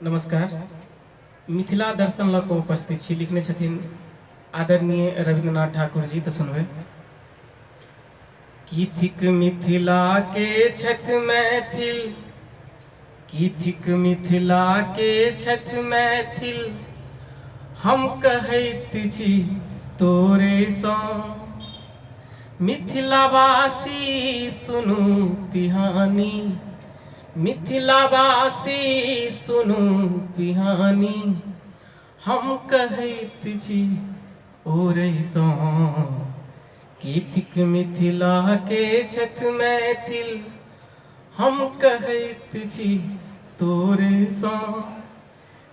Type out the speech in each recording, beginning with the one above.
नमस्कार। मिथिला दर्शन लऽ कऽ उपस्थित छी। लिखने छथिन आदरणीय रविन्द्रनाथ ठाकुर जी। तो सुनबे की थिक मिथिला के छथ मैथिल, की थिक मिथिला के छथ मैथिल, हम कहैत छी तोरे सँ। मिथिलावासी सुनू पिहानी, मिथिलावासी सुनू पिहानी, हम कहैत छी ओरे सँ। की थिक मिथिला के छथ मैथिल, हम कहैत छी तोरे सँ।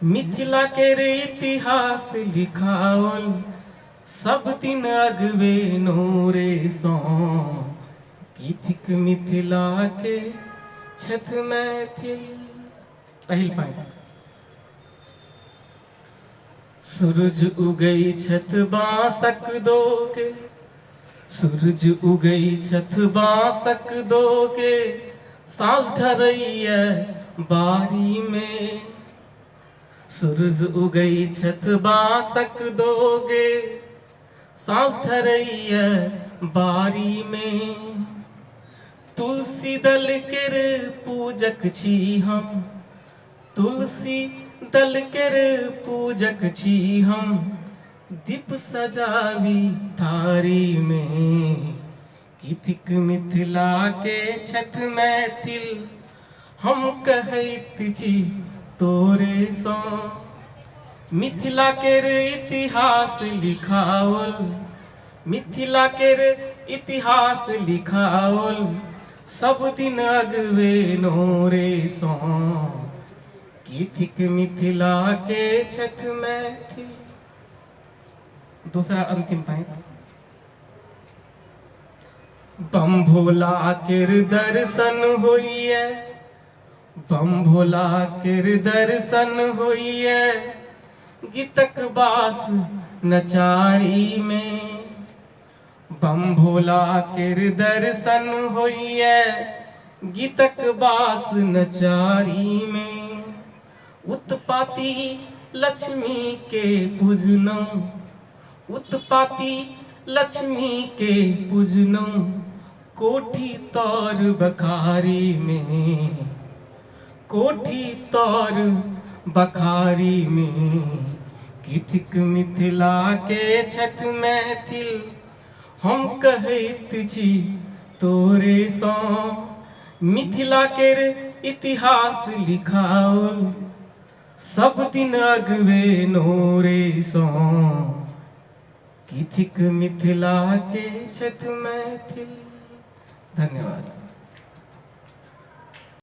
मिथिला के रे इतिहास लिखाओल, सब दिन अगबे नोरे सँ। की थिक मिथिला के छथ मैथिल। पहिल पाँति। सूरज उगै छथ बाँसक दोके, सूरज उगै छथ बाँसक दोके, साँझ ढरैया बारी में। सूरज उगै छथ बाँसक दोगे, साँझ ढरैया बारी में। तुलसी दल केर पूजक छी हम, तुलसी दल केर पूजक छी हम, दीप सजावी थारी में। की थिक मिथिला के छथ मैथिल, हम कहैत छी तोरे सँ। मिथिला केर इतिहास लिखाओल, मिथिला केर इतिहास लिखाओल, सब दिन अगबे नोरे सँ। की थिक मिथिला के छथ मैथिल। दूसरा अंतिम पाँति। बम भोला केर दर्शन होइए, बम भोला केर दर्शन होइए, गीतक बास नचारी में। बम भोला केर दर्शन होइए, गीतक बास नचारी में। उत्पाती लक्ष्मी के पूजनौ, उत्पाती लक्ष्मी के पूजनौ, कोठी तौर बखारी में। कोठी तौर बखारी में। की थिक मिथिला के छथ मैथिल, हम कहैत छी तोरे सँ। मिथिला केर इतिहास लिखाओल, सब दिन अगबे नोरे सँ। की थिक मिथिला के छथ मैथिल। धन्यवाद।